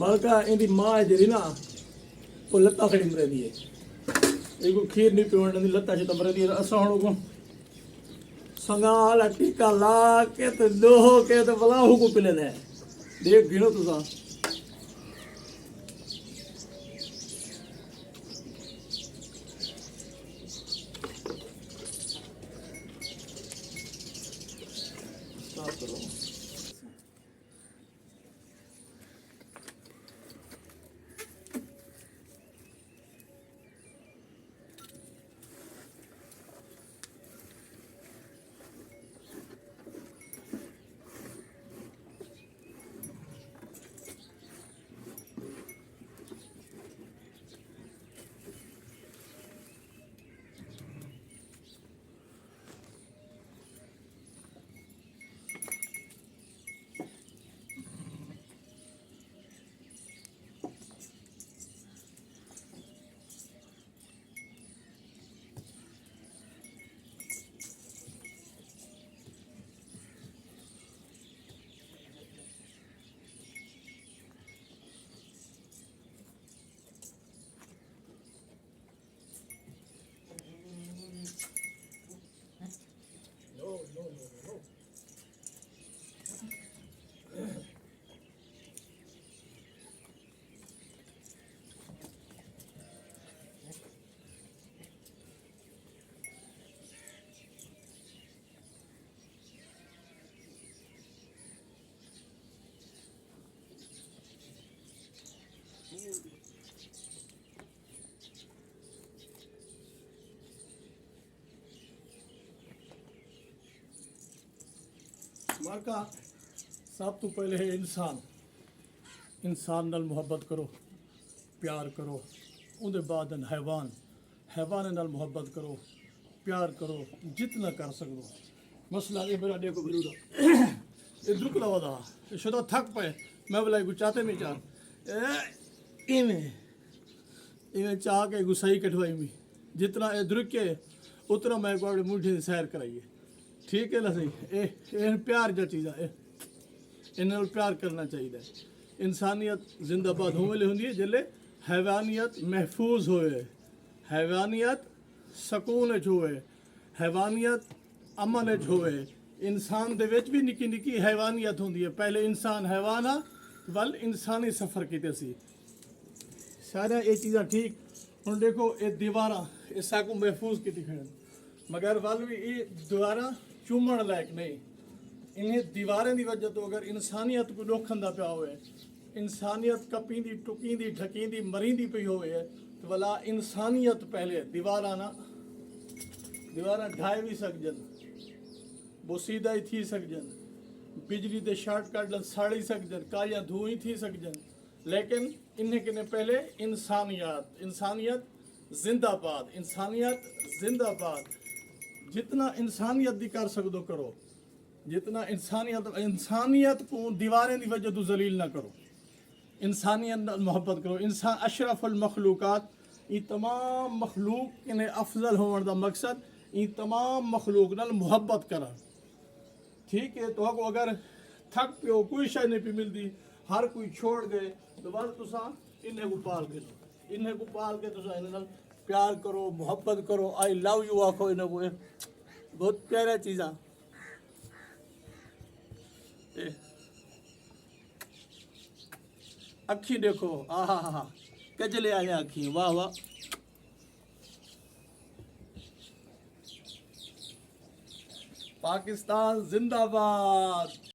मालका इंदी माँ है जरी ना वो लत्ता खड़ी मरे दी है एक खीर नहीं पीवण दी लत्ता से मरे दी असा को संगाल टीका ला के तो दो के तो बलाहू को पिले दे देख गिनो तुसा साफ करो मालका सब तो पहले है इंसान नाल मुहब्बत करो प्यार करो उहदे बाद हैवान नाल मुहब्बत करो प्यार करो जितना कर सको मसला ये मेरा देखो बिरूदा ये दुख लवदा शुदा थक पे मैं बोला को चाहते नहीं चाह इन्हें चाह के गुस्साई कटवाई मी जितना ये दुख के उतना मैं को मुठे सैर कराइए ठीक है ना सही ए प्यार जो चीज़ है इन प्यार करना चाहिए इंसानियत जिंदाबाद होने होंगी है जिले हैवानियत महफूज होए हैवानियत सकून होए हैवानियत अमन होए इंसान दे विच भी निकी निकी हैवानियत होंगी है पहले इंसान हैवान आ वल इंसानी सफ़र किते सी सारा ये चीज़ा ठीक हुण देखो ये दीवारा इस को महफूज की खड़न मगर वल भी ये दीवारा चूमण लायक नहीं इन्हें दीवारें की वजह तो अगर इंसानियत को डोखंदा पिया होए इंसानियत कपींदी टुकींदी ढकींदी मरींदी पई होए तो भला इंसानियत पहले दीवारा ढाए भी सकजन बोसीदा ही थी सकजन बिजली दे शॉर्ट कट साड़ी सकजन कालियां धुई थी सकजन लेकिन इन्हें किने पहले इंसानियत जिंदाबाद जितना इंसानियत दी कर सकदो करो जितना इंसानियत को दीवारें की वजह तो जलील ना करो इंसानियत मोहब्बत करो इंसान अशरफुल मखलूकात ये तमाम मखलूक ने अफजल होने का मकसद ये तमाम मखलूक नाल मोहब्बत करा ठीक है तो अगर थक पियो कोई शय नहीं पी मिलती हर कोई छोड़ गए तो बस तुसा इन्हें को पाल के तुसा इन्हें प्यार करो मोहब्बत करो आई लव यू आखो इन्हें को बहुत प्यारा चीज़ा अखी देखो आहा कजले आया अखी वाह वाह पाकिस्तान जिंदाबाद।